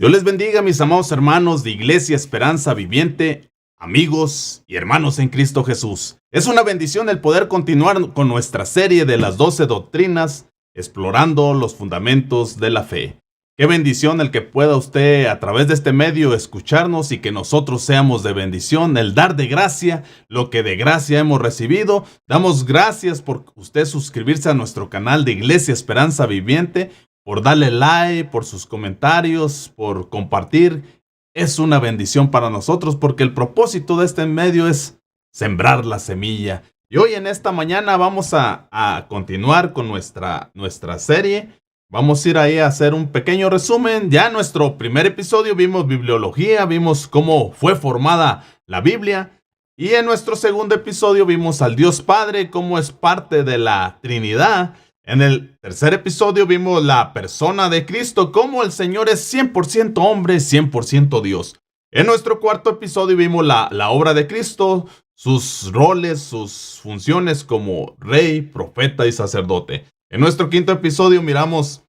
Dios les bendiga, mis amados hermanos de Iglesia Esperanza Viviente, amigos y hermanos en Cristo Jesús. Es una bendición el poder continuar con nuestra serie de las 12 doctrinas, explorando los fundamentos de la fe. Qué bendición el que pueda usted a través de este medio escucharnos y que nosotros seamos de bendición, el dar de gracia lo que de gracia hemos recibido. Damos gracias por usted suscribirse a nuestro canal de Iglesia Esperanza Viviente, por darle like, por sus comentarios, por compartir. Es una bendición para nosotros porque el propósito de este medio es sembrar la semilla. Y hoy en esta mañana vamos a continuar con nuestra serie. Vamos a ir ahí a hacer un pequeño resumen. Ya en nuestro primer episodio vimos bibliología, vimos cómo fue formada la Biblia. Y en nuestro segundo episodio vimos al Dios Padre, cómo es parte de la Trinidad. En el tercer episodio vimos la persona de Cristo, cómo el Señor es 100% hombre, 100% Dios. En nuestro cuarto episodio vimos la obra de Cristo, sus roles, sus funciones como rey, profeta y sacerdote. En nuestro quinto episodio miramos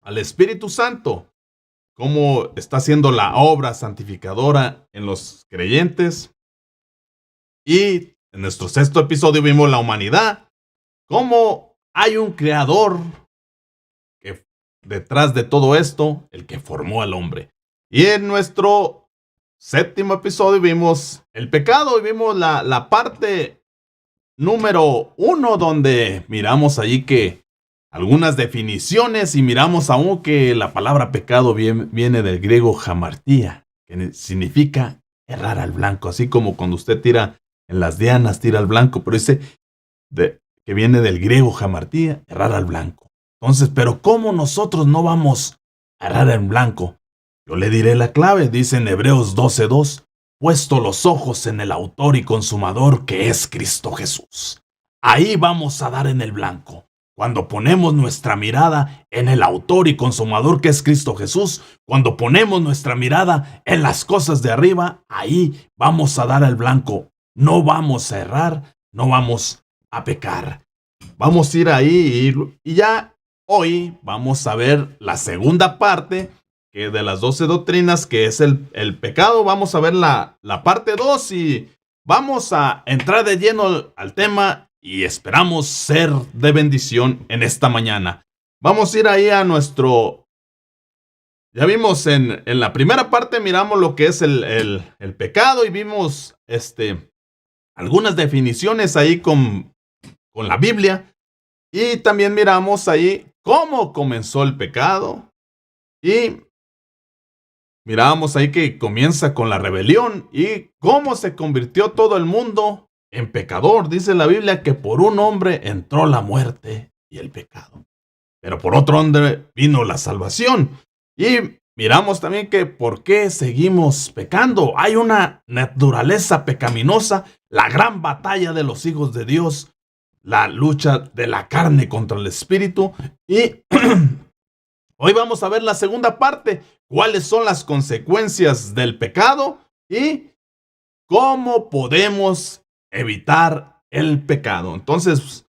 al Espíritu Santo, cómo está haciendo la obra santificadora en los creyentes. Y en nuestro sexto episodio vimos la humanidad, cómo hay un creador que detrás de todo esto, el que formó al hombre. Y en nuestro séptimo episodio vimos el pecado y vimos la parte número 1, donde miramos allí que algunas definiciones y miramos aún que la palabra pecado viene del griego hamartía, que significa errar al blanco, así como cuando usted tira en las dianas, tira al blanco, pero dice que viene del griego hamartía, errar al blanco. Entonces, pero ¿cómo nosotros no vamos a errar en blanco? Yo le diré la clave, dice en Hebreos 12:2. Puesto los ojos en el autor y consumador que es Cristo Jesús. Ahí vamos a dar en el blanco. Cuando ponemos nuestra mirada en el autor y consumador que es Cristo Jesús, cuando ponemos nuestra mirada en las cosas de arriba, ahí vamos a dar al blanco. No vamos a errar, no vamos a pecar. Vamos a ir ahí y ya hoy vamos a ver la segunda parte que de las 12 doctrinas, que es el pecado. Vamos a ver la parte 2 y vamos a entrar de lleno al tema y esperamos ser de bendición en esta mañana. Vamos a ir ahí a nuestro... Ya vimos en la primera parte, miramos lo que es el pecado y vimos algunas definiciones ahí con la Biblia. Y también miramos ahí cómo comenzó el pecado y mirábamos ahí que comienza con la rebelión y cómo se convirtió todo el mundo en pecador. Dice la Biblia que por un hombre entró la muerte y el pecado, pero por otro hombre vino la salvación. Y miramos también que por qué seguimos pecando. Hay una naturaleza pecaminosa, la gran batalla de los hijos de Dios, la lucha de la carne contra el espíritu. Y hoy vamos a ver la segunda parte, cuáles son las consecuencias del pecado y cómo podemos evitar el pecado. Entonces,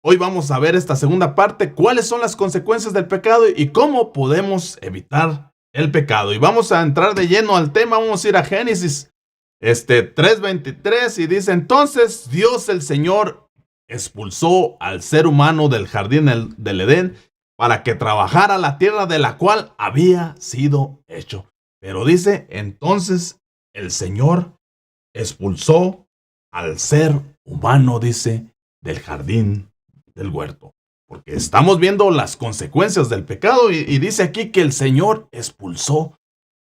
hoy vamos a ver esta segunda parte, cuáles son las consecuencias del pecado y cómo podemos evitar el pecado. Y vamos a entrar de lleno al tema. Vamos a ir a Génesis 3:23 y dice: entonces Dios el Señor expulsó al ser humano del jardín del Edén para que trabajara la tierra de la cual había sido hecho. Pero dice, entonces el Señor expulsó al ser humano, dice, del jardín del huerto. Porque estamos viendo las consecuencias del pecado y dice aquí que el Señor expulsó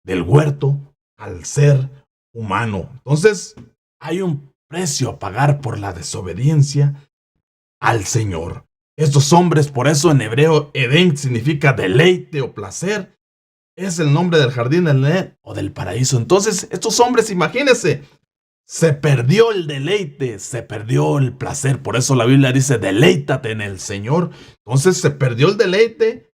del huerto al ser humano. Entonces hay un precio a pagar por la desobediencia al Señor. Estos hombres, por eso en hebreo Edén significa deleite o placer, es el nombre del jardín del Edén o del paraíso. Entonces estos hombres, imagínense, se perdió el deleite, se perdió el placer. Por eso la Biblia dice: deleítate en el Señor. Entonces se perdió el deleite,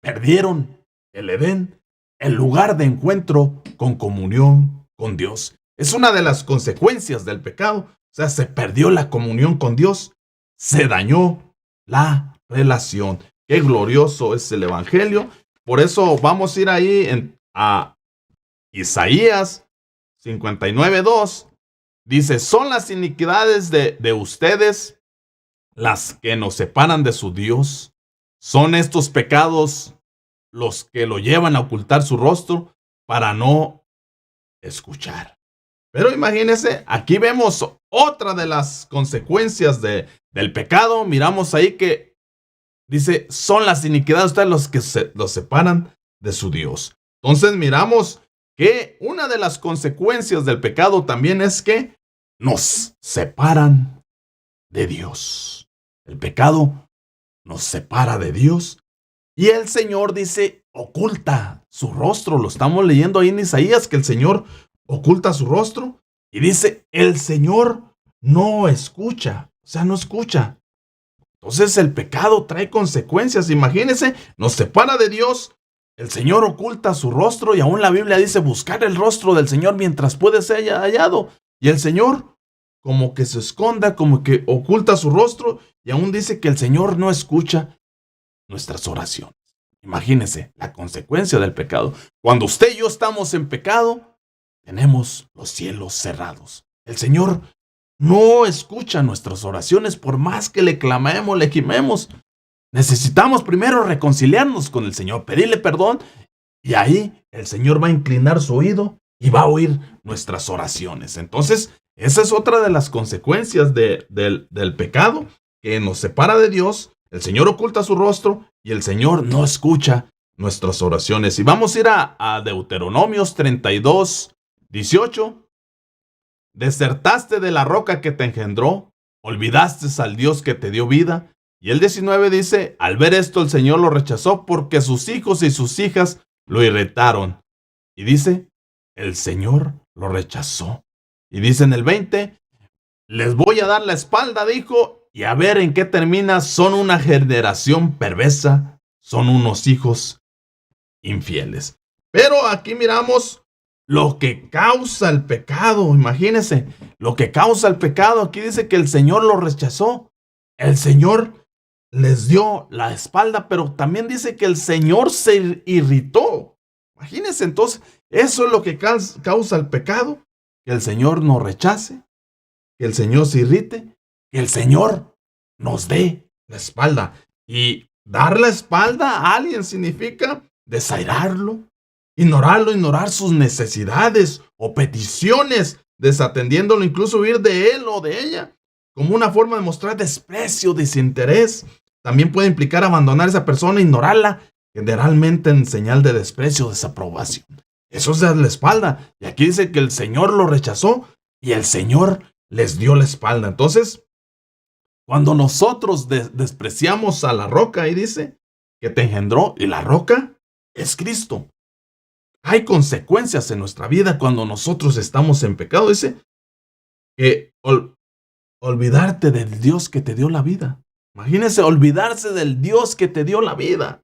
perdieron el Edén, el lugar de encuentro con comunión con Dios. Es una de las consecuencias del pecado. O sea, se perdió la comunión con Dios, se dañó la relación. Qué glorioso es el Evangelio. por eso vamos a ir ahí a Isaías 59:2. Dice, son las iniquidades de ustedes las que nos separan de su Dios. Son estos pecados los que lo llevan a ocultar su rostro para no escuchar. Pero imagínense, aquí vemos otra de las consecuencias del pecado. Miramos ahí que dice, son las iniquidades de ustedes los que los separan de su Dios. Entonces miramos que una de las consecuencias del pecado también es que nos separan de Dios. El pecado nos separa de Dios. Y el Señor dice, oculta su rostro. Lo estamos leyendo ahí en Isaías, que el Señor oculta su rostro. Y dice, el Señor no escucha. O sea, no escucha. Entonces el pecado trae consecuencias. Imagínense, nos separa de Dios. El Señor oculta su rostro. Y aún la Biblia dice, buscar el rostro del Señor mientras puede ser hallado. Y el Señor como que se esconda, como que oculta su rostro. Y aún dice que el Señor no escucha nuestras oraciones. Imagínense la consecuencia del pecado. Cuando usted y yo estamos en pecado, tenemos los cielos cerrados. El Señor no escucha nuestras oraciones por más que le clamemos, le gimemos. Necesitamos primero reconciliarnos con el Señor, pedirle perdón, y ahí el Señor va a inclinar su oído y va a oír nuestras oraciones. Entonces, esa es otra de las consecuencias del pecado, que nos separa de Dios. El Señor oculta su rostro y el Señor no escucha nuestras oraciones. Y vamos a ir a Deuteronomios 32:18. Desertaste de la roca que te engendró, olvidaste al Dios que te dio vida. Y el 19 dice, al ver esto el Señor lo rechazó porque sus hijos y sus hijas lo irritaron. Y dice, el Señor lo rechazó. Y dice en el 20, les voy a dar la espalda, dijo, y a ver en qué termina. Son una generación perversa, son unos hijos infieles. Pero aquí miramos lo que causa el pecado. Imagínense, lo que causa el pecado. Aquí dice que el Señor lo rechazó. El Señor les dio la espalda, pero también dice que el Señor se irritó. Imagínense, entonces, eso es lo que causa el pecado. Que el Señor nos rechace, que el Señor se irrite, que el Señor nos dé la espalda. Y dar la espalda a alguien significa desairarlo, ignorar sus necesidades o peticiones, desatendiéndolo, incluso huir de él o de ella, como una forma de mostrar desprecio, desinterés. También puede implicar abandonar a esa persona, ignorarla, generalmente en señal de desprecio, desaprobación. Eso es dar la espalda. Y aquí dice que el Señor lo rechazó y el Señor les dio la espalda. Entonces, cuando nosotros despreciamos a la roca, ahí dice que te engendró, y la roca es Cristo. Hay consecuencias en nuestra vida cuando nosotros estamos en pecado. Dice que olvidarte del Dios que te dio la vida. Imagínense, olvidarse del Dios que te dio la vida.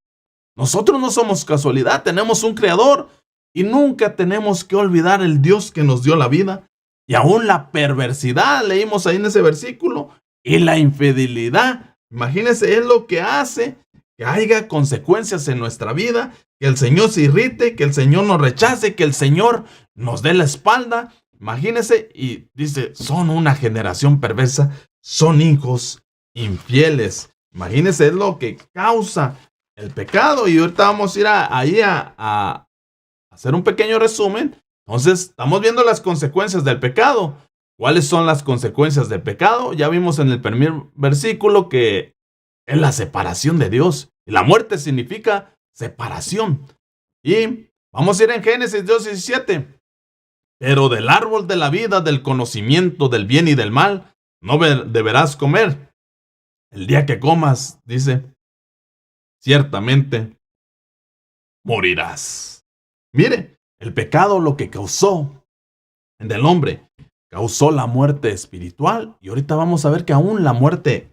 Nosotros no somos casualidad, tenemos un creador y nunca tenemos que olvidar el Dios que nos dio la vida. Y aún la perversidad, leímos ahí en ese versículo, y la infidelidad. Imagínense, es lo que hace que haya consecuencias en nuestra vida, que el Señor se irrite, que el Señor nos rechace, que el Señor nos dé la espalda. Imagínense, y dice, son una generación perversa, son hijos infieles. Imagínense, es lo que causa el pecado. Y ahorita vamos a ir ahí a hacer un pequeño resumen. Entonces, estamos viendo las consecuencias del pecado. ¿Cuáles son las consecuencias del pecado? Ya vimos en el primer versículo que es la separación de Dios. Y la muerte significa separación. Y vamos a ir en Génesis 2:17. Pero del árbol de la vida, del conocimiento del bien y del mal, no deberás comer. El día que comas, dice, ciertamente morirás. Mire, el pecado lo que causó del hombre, causó la muerte espiritual. Y ahorita vamos a ver que aún la muerte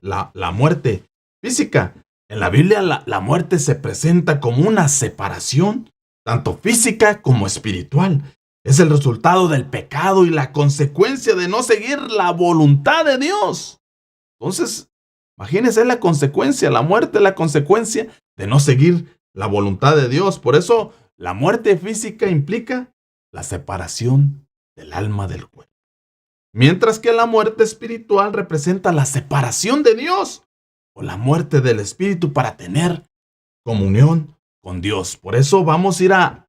física, en la Biblia la muerte se presenta como una separación, tanto física como espiritual. Es el resultado del pecado y la consecuencia de no seguir la voluntad de Dios. Entonces, imagínense la consecuencia, la muerte es la consecuencia de no seguir la voluntad de Dios. Por eso la muerte física implica la separación del alma del cuerpo. Mientras que la muerte espiritual representa la separación de Dios o la muerte del espíritu para tener comunión con Dios. Por eso vamos a ir a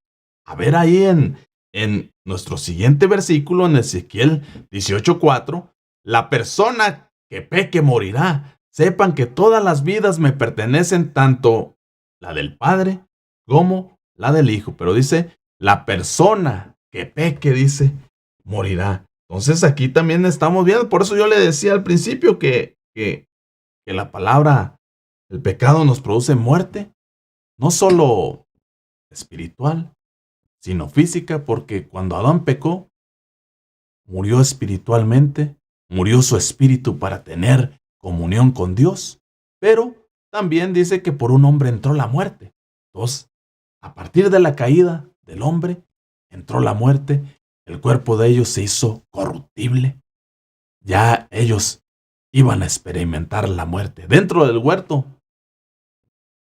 ver ahí en nuestro siguiente versículo, en Ezequiel 18:4, la persona que peque morirá. Sepan que todas las vidas me pertenecen, tanto la del Padre como la del Hijo. Pero dice, la persona que peque, dice, morirá. Entonces aquí también estamos viendo, por eso yo le decía al principio que la palabra, el pecado nos produce muerte, no solo espiritual, sino física, porque cuando Adán pecó, murió espiritualmente, murió su espíritu para tener comunión con Dios, pero también dice que por un hombre entró la muerte. Entonces, a partir de la caída del hombre, entró la muerte, el cuerpo de ellos se hizo corruptible, ya ellos iban a experimentar la muerte. Dentro del huerto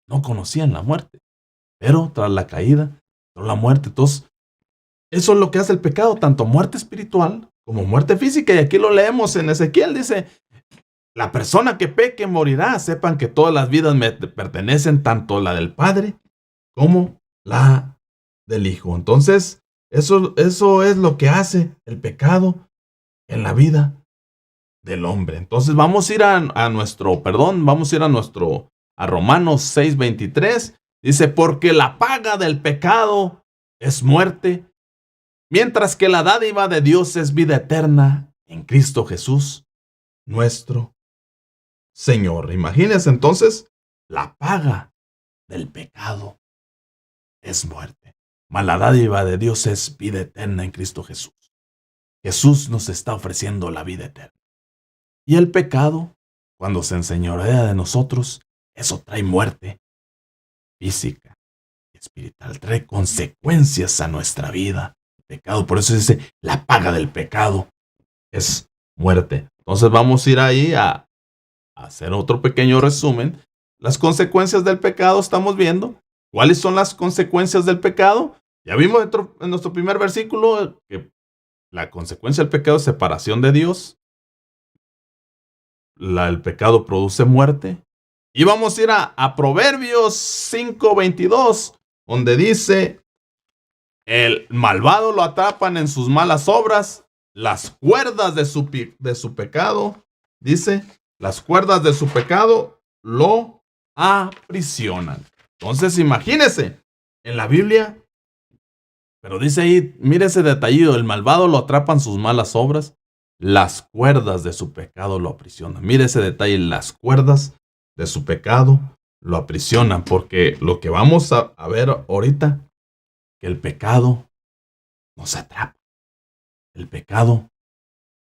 no conocían la muerte, pero tras la caída, entró la muerte. Entonces, eso es lo que hace el pecado, tanto muerte espiritual como muerte física. Y aquí lo leemos en Ezequiel, dice, la persona que peque morirá. Sepan que todas las vidas me pertenecen, tanto la del Padre como la del Hijo. Entonces, eso es lo que hace el pecado en la vida del hombre. Entonces, vamos a ir a Romanos 6:23. Dice, porque la paga del pecado es muerte, mientras que la dádiva de Dios es vida eterna en Cristo Jesús, nuestro Señor. Imagínense entonces, la paga del pecado es muerte, mas la dádiva de Dios es vida eterna en Cristo Jesús. Jesús nos está ofreciendo la vida eterna. Y el pecado, cuando se enseñorea de nosotros, eso trae muerte física y espiritual, trae consecuencias a nuestra vida. Pecado, por eso dice, la paga del pecado es muerte. Entonces vamos a ir ahí a hacer otro pequeño resumen. Las consecuencias del pecado estamos viendo. ¿Cuáles son las consecuencias del pecado? Ya vimos en nuestro primer versículo que la consecuencia del pecado es separación de Dios. El pecado produce muerte. Y vamos a ir a Proverbios 5:22, donde dice, el malvado lo atrapan en sus malas obras, las cuerdas de su pecado, dice, las cuerdas de su pecado lo aprisionan. Entonces, imagínese, en la Biblia, pero dice ahí, mire ese detallito, el malvado lo atrapan sus malas obras, las cuerdas de su pecado lo aprisionan. Mire ese detalle, las cuerdas de su pecado lo aprisionan, porque lo que vamos a ver ahorita, que el pecado nos atrapa, el pecado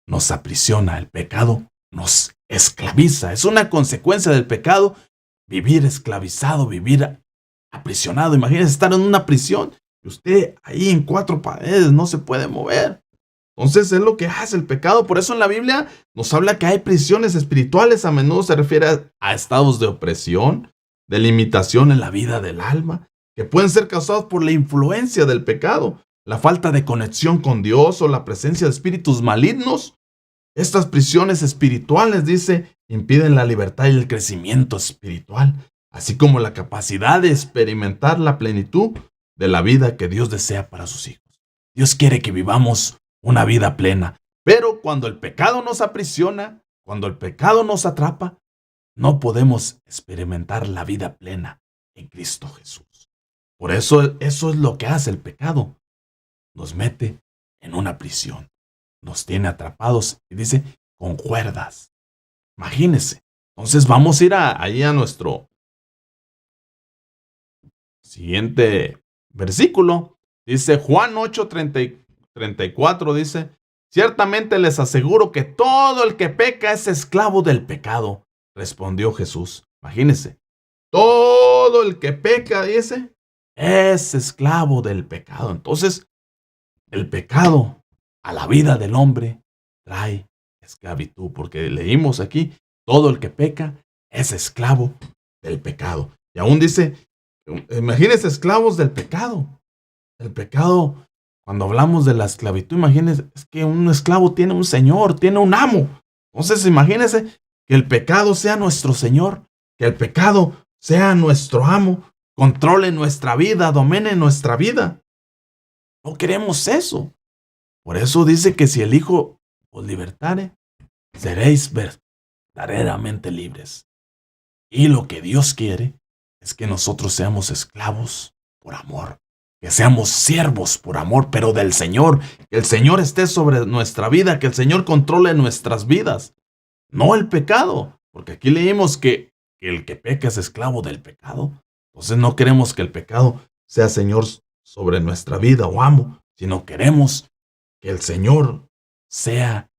nos aprisiona, el pecado nos esclaviza. Es una consecuencia del pecado vivir esclavizado, vivir aprisionado. Imagínese estar en una prisión y usted ahí en 4 paredes no se puede mover. Entonces es lo que hace el pecado. Por eso en la Biblia nos habla que hay prisiones espirituales. A menudo se refiere a estados de opresión, de limitación en la vida del alma, que pueden ser causados por la influencia del pecado, la falta de conexión con Dios o la presencia de espíritus malignos. Estas prisiones espirituales, dice, impiden la libertad y el crecimiento espiritual, así como la capacidad de experimentar la plenitud de la vida que Dios desea para sus hijos. Dios quiere que vivamos una vida plena, pero cuando el pecado nos aprisiona, cuando el pecado nos atrapa, no podemos experimentar la vida plena en Cristo Jesús. Por eso es lo que hace el pecado. Nos mete en una prisión, nos tiene atrapados y dice, con cuerdas. Imagínense. Entonces vamos a ir ahí a nuestro siguiente versículo. Dice Juan 8:34, dice, ciertamente les aseguro que todo el que peca es esclavo del pecado. Respondió Jesús. Imagínense. Todo el que peca, dice, es esclavo del pecado. Entonces, el pecado a la vida del hombre trae esclavitud, porque leímos aquí, todo el que peca es esclavo del pecado. Y aún dice, Imagínense, esclavos del pecado. El pecado, cuando hablamos de la esclavitud, imagínense, es que un esclavo tiene un señor, tiene un amo. Entonces, imagínense que el pecado sea nuestro señor, que el pecado sea nuestro amo, controle nuestra vida, domine nuestra vida. No queremos eso. Por eso dice que si el Hijo os libertare, seréis verdaderamente libres. Y lo que Dios quiere es que nosotros seamos esclavos por amor, que seamos siervos por amor, pero del Señor, que el Señor esté sobre nuestra vida, que el Señor controle nuestras vidas, no el pecado, porque aquí leímos que el que peca es esclavo del pecado. Entonces no queremos que el pecado sea Señor sobre nuestra vida o amo, sino queremos que el Señor sea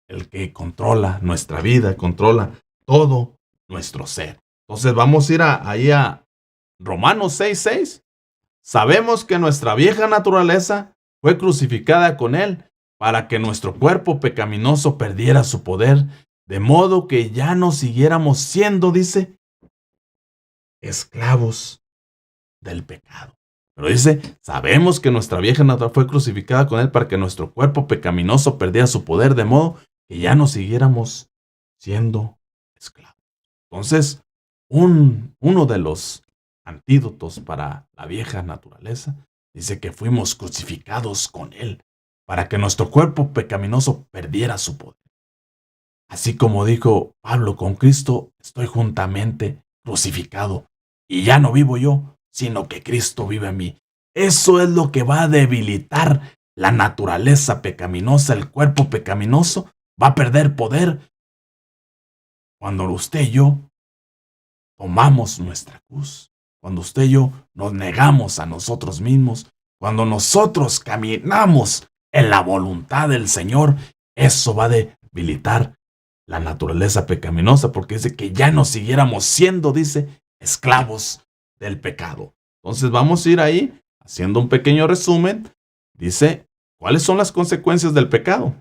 el que controla nuestra vida, controla todo nuestro ser. Entonces vamos a ir ahí a Romanos 6:6. Sabemos que nuestra vieja naturaleza fue crucificada con Él para que nuestro cuerpo pecaminoso perdiera su poder, de modo que ya no siguiéramos siendo, dice, esclavos del pecado. Pero dice, sabemos que nuestra vieja naturaleza fue crucificada con Él para que nuestro cuerpo pecaminoso perdiera su poder, de modo que ya no siguiéramos siendo esclavos. Entonces, uno de los antídotos para la vieja naturaleza dice que fuimos crucificados con Él para que nuestro cuerpo pecaminoso perdiera su poder. Así como dijo Pablo, con Cristo estoy juntamente crucificado y ya no vivo yo, sino que Cristo vive en mí. Eso es lo que va a debilitar la naturaleza pecaminosa, el cuerpo pecaminoso va a perder poder cuando usted y yo tomamos nuestra cruz, cuando usted y yo nos negamos a nosotros mismos, cuando nosotros caminamos en la voluntad del Señor, eso va a debilitar la naturaleza pecaminosa, porque dice que ya no siguiéramos siendo, dice, esclavos del pecado. Entonces vamos a ir ahí, haciendo un pequeño resumen. Dice, ¿cuáles son las consecuencias del pecado?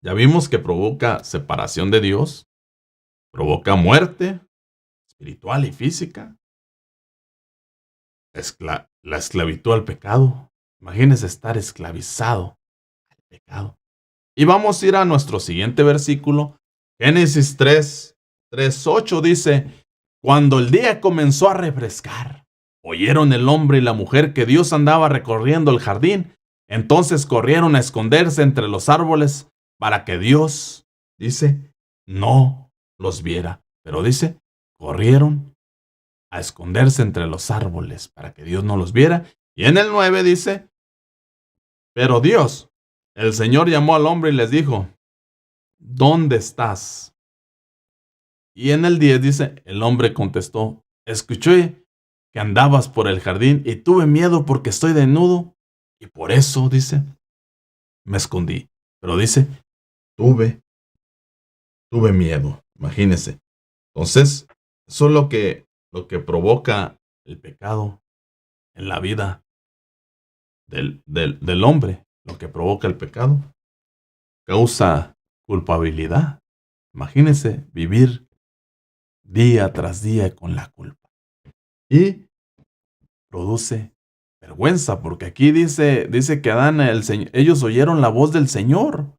Ya vimos que provoca separación de Dios, provoca muerte espiritual y física, la esclavitud al pecado. Imagínese estar esclavizado al pecado. Y vamos a ir a nuestro siguiente versículo, Génesis 3:8 dice, cuando el día comenzó a refrescar, oyeron el hombre y la mujer que Dios andaba recorriendo el jardín. Entonces corrieron a esconderse entre los árboles para que Dios, dice, no los viera. Pero dice, corrieron a esconderse entre los árboles para que Dios no los viera. Y en el 9 dice, pero Dios, el Señor llamó al hombre y les dijo, ¿dónde estás? Y en el 10 dice, el hombre contestó, escuché que andabas por el jardín y tuve miedo porque estoy desnudo y por eso, dice, me escondí. Pero dice, tuve miedo. Imagínese. Entonces, eso es lo que provoca el pecado en la vida del hombre. Lo que provoca el pecado causa culpabilidad. Imagínese vivir día tras día con la culpa. Y produce vergüenza, porque aquí dice que Adán, ellos oyeron la voz del Señor.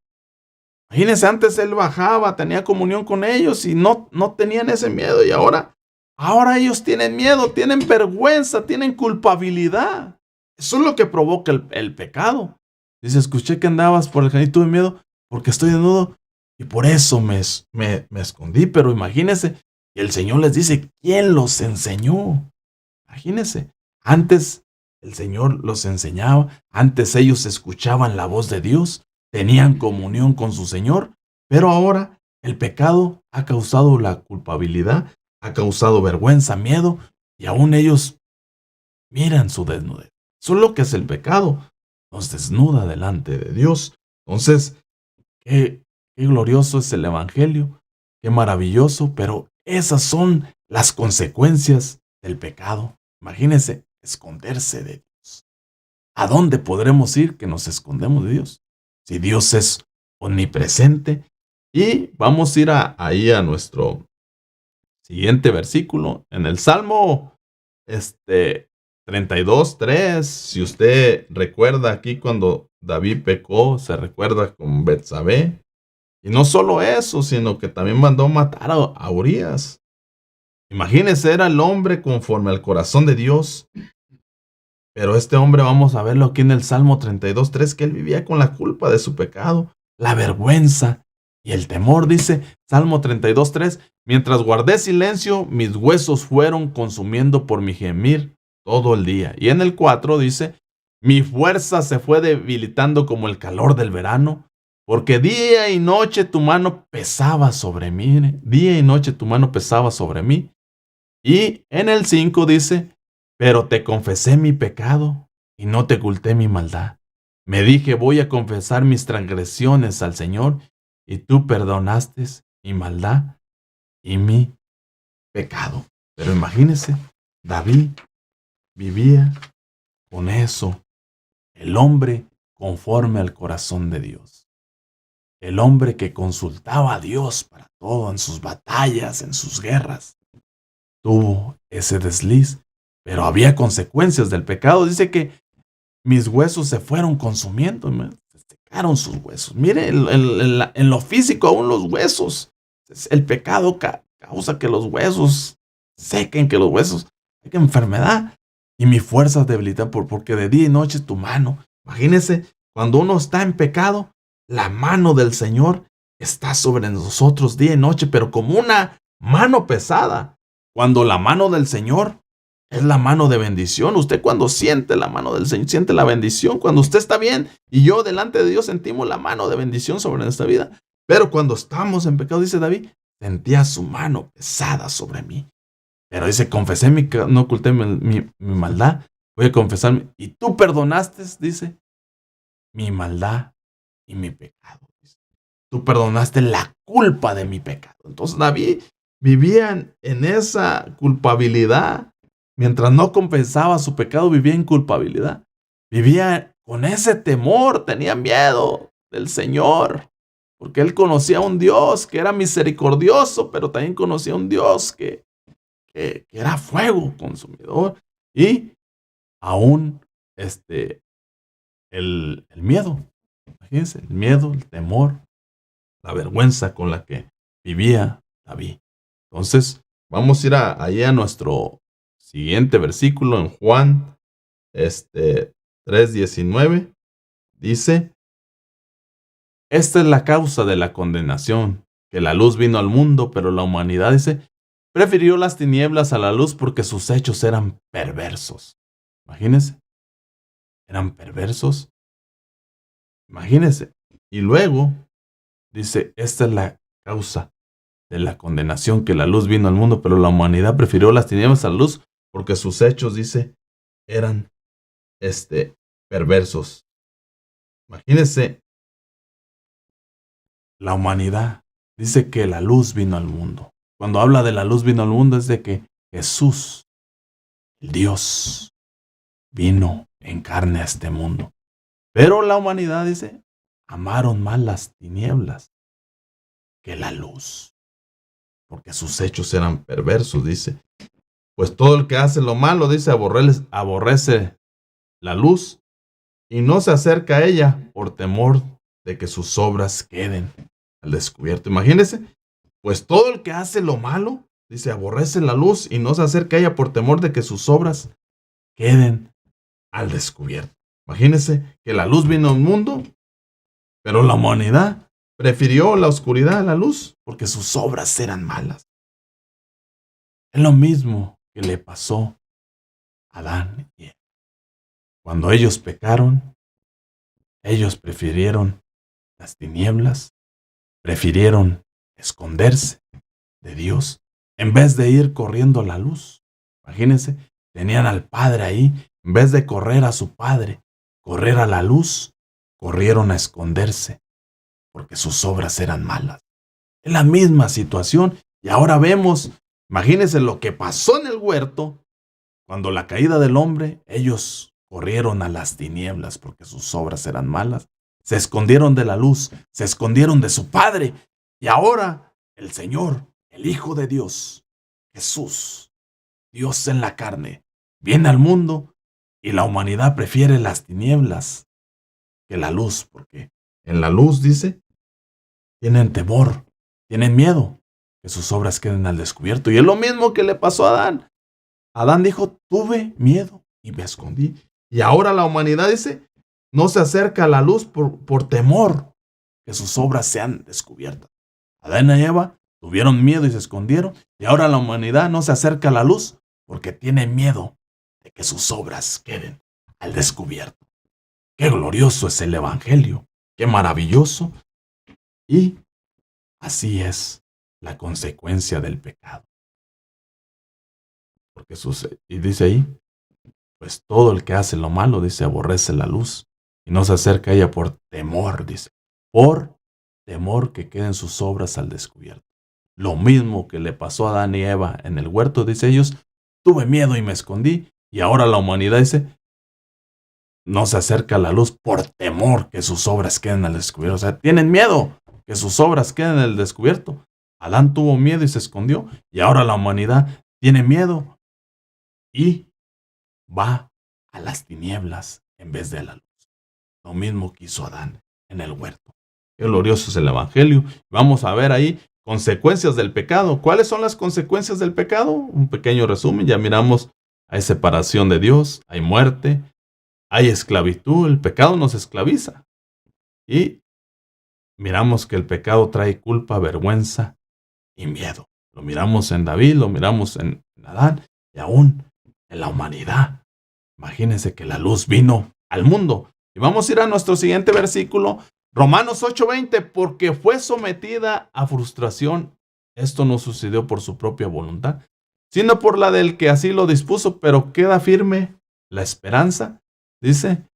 Imagínense, antes él bajaba, tenía comunión con ellos y no tenían ese miedo. Y ahora ellos tienen miedo, tienen vergüenza, tienen culpabilidad. Eso es lo que provoca el pecado. Dice, escuché que andabas por el jardín y tuve miedo porque estoy desnudo y por eso me escondí. Pero imagínense, y el Señor les dice, ¿quién los enseñó? Imagínense, antes el Señor los enseñaba, antes ellos escuchaban la voz de Dios, tenían comunión con su Señor, pero ahora el pecado ha causado la culpabilidad, ha causado vergüenza, miedo, y aún ellos miran su desnudez. Eso es lo que es el pecado, nos desnuda delante de Dios. Entonces, qué glorioso es el Evangelio, qué maravilloso, pero esas son las consecuencias del pecado. Imagínense, esconderse de Dios. ¿A dónde podremos ir que nos escondemos de Dios? Si Dios es omnipresente. Y vamos a ir ahí a nuestro siguiente versículo, en el Salmo 32:3, si usted recuerda aquí cuando David pecó, se recuerda con Betsabé. Y no solo eso, sino que también mandó matar a Urías. Imagínese, era el hombre conforme al corazón de Dios. Pero este hombre, vamos a verlo aquí en el Salmo 32:3, que él vivía con la culpa de su pecado, la vergüenza y el temor. Dice Salmo 32:3, mientras guardé silencio, mis huesos fueron consumiendo por mi gemir todo el día. Y en el 4 dice, mi fuerza se fue debilitando como el calor del verano, porque día y noche tu mano pesaba sobre mí. Día y noche tu mano pesaba sobre mí. Y en el 5 dice, pero te confesé mi pecado y no te oculté mi maldad. Me dije, voy a confesar mis transgresiones al Señor, y tú perdonaste mi maldad y mi pecado. Pero imagínese, David vivía con eso. El hombre conforme al corazón de Dios. El hombre que consultaba a Dios para todo, en sus batallas, en sus guerras. Tuvo ese desliz, pero había consecuencias del pecado. Dice que mis huesos se fueron consumiendo, se secaron sus huesos. Mire, en lo físico aún los huesos. El pecado causa que los huesos sequen, que los huesos sequen, enfermedad. Y mi fuerza debilitan porque de día y noche tu mano. Imagínese, cuando uno está en pecado, la mano del Señor está sobre nosotros día y noche, pero como una mano pesada. Cuando la mano del Señor es la mano de bendición. Usted cuando siente la mano del Señor, siente la bendición. Cuando usted está bien y yo delante de Dios sentimos la mano de bendición sobre nuestra vida. Pero cuando estamos en pecado, dice David, sentía su mano pesada sobre mí. Pero dice, confesé no oculté mi maldad. Voy a confesarme. Y tú perdonaste, dice, mi maldad y mi pecado. Tú perdonaste la culpa de mi pecado. Entonces David vivía en esa culpabilidad. Mientras no confesaba su pecado, vivía en culpabilidad. Vivía con ese temor, tenía miedo del Señor. Porque él conocía a un Dios que era misericordioso, pero también conocía a un Dios que era fuego consumidor. Y aún el miedo. Imagínense, el miedo, el temor, la vergüenza con la que vivía David. Entonces, vamos a ir ahí a nuestro siguiente versículo en Juan 3:19. Dice, esta es la causa de la condenación, que la luz vino al mundo, pero la humanidad, dice, prefirió las tinieblas a la luz porque sus hechos eran perversos. Imagínense, eran perversos. Imagínense. Y luego dice, esta es la causa de la condenación, que la luz vino al mundo, pero la humanidad prefirió las tinieblas a la luz porque sus hechos, dice, eran perversos. Imagínense, la humanidad dice que la luz vino al mundo. Cuando habla de la luz vino al mundo es de que Jesús, el Dios, vino en carne a este mundo. Pero la humanidad dice, amaron más las tinieblas que la luz, porque sus hechos eran perversos, dice. Pues todo el que hace lo malo, dice, aborrece la luz y no se acerca a ella por temor de que sus obras queden al descubierto. Imagínense, pues todo el que hace lo malo, dice, aborrece la luz y no se acerca a ella por temor de que sus obras queden al descubierto. Imagínense que la luz vino al mundo, pero la humanidad prefirió la oscuridad a la luz porque sus obras eran malas. Es lo mismo que le pasó a Adán y Eva. Cuando ellos pecaron, ellos prefirieron las tinieblas, prefirieron esconderse de Dios en vez de ir corriendo a la luz. Imagínense, tenían al Padre ahí, en vez de correr a su Padre, correr a la luz, corrieron a esconderse porque sus obras eran malas. Es la misma situación y ahora vemos, imagínense lo que pasó en el huerto cuando la caída del hombre, ellos corrieron a las tinieblas porque sus obras eran malas. Se escondieron de la luz, se escondieron de su Padre. Y ahora el Señor, el Hijo de Dios, Jesús, Dios en la carne, viene al mundo y la humanidad prefiere las tinieblas que la luz, porque en la luz, dice, tienen temor, tienen miedo que sus obras queden al descubierto. Y es lo mismo que le pasó a Adán. Adán dijo, tuve miedo y me escondí. Y ahora la humanidad dice, no se acerca a la luz por temor que sus obras sean descubiertas. Adán y Eva tuvieron miedo y se escondieron. Y ahora la humanidad no se acerca a la luz porque tiene miedo de que sus obras queden al descubierto. Qué glorioso es el Evangelio, qué maravilloso. Y así es la consecuencia del pecado. Porque y dice ahí, pues todo el que hace lo malo, dice, aborrece la luz y no se acerca a ella por temor, dice, por temor que queden sus obras al descubierto. Lo mismo que le pasó a Adán y Eva en el huerto, dice ellos, tuve miedo y me escondí, y ahora la humanidad dice, no se acerca a la luz por temor que sus obras queden al descubierto. O sea, tienen miedo que sus obras queden al descubierto. Adán tuvo miedo y se escondió, y ahora la humanidad tiene miedo y va a las tinieblas en vez de a la luz. Lo mismo que hizo Adán en el huerto. Qué glorioso es el Evangelio. Vamos a ver ahí consecuencias del pecado. ¿Cuáles son las consecuencias del pecado? Un pequeño resumen. Ya miramos, hay separación de Dios, hay muerte, hay esclavitud. El pecado nos esclaviza. Y miramos que el pecado trae culpa, vergüenza y miedo. Lo miramos en David, lo miramos en Adán y aún en la humanidad. Imagínense que la luz vino al mundo. Y vamos a ir a nuestro siguiente versículo, Romanos 8:20, porque fue sometida a frustración. Esto no sucedió por su propia voluntad, sino por la del que así lo dispuso, pero queda firme la esperanza, dice,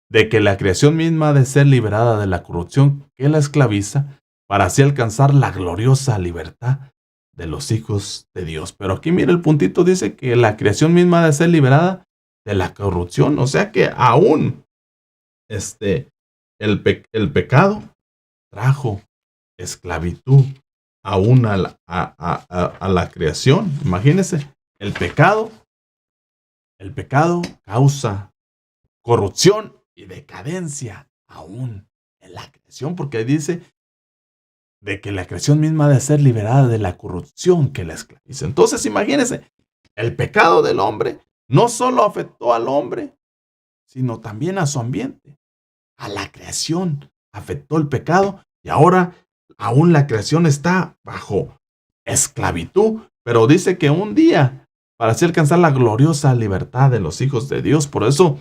de que la creación misma ha de ser liberada de la corrupción que la esclaviza, para así alcanzar la gloriosa libertad de los hijos de Dios. Pero aquí mira el puntito, dice que la creación misma ha de ser liberada de la corrupción, o sea que aún el pecado trajo esclavitud aún a la creación. Imagínense, el pecado causa corrupción y decadencia aún en la creación, porque dice de que la creación misma ha de ser liberada de la corrupción que la esclaviza. Entonces imagínense, el pecado del hombre no solo afectó al hombre, sino también a su ambiente, a la creación. Afectó el pecado y ahora aún la creación está bajo esclavitud. Pero dice que un día, para así alcanzar la gloriosa libertad de los hijos de Dios. Por eso,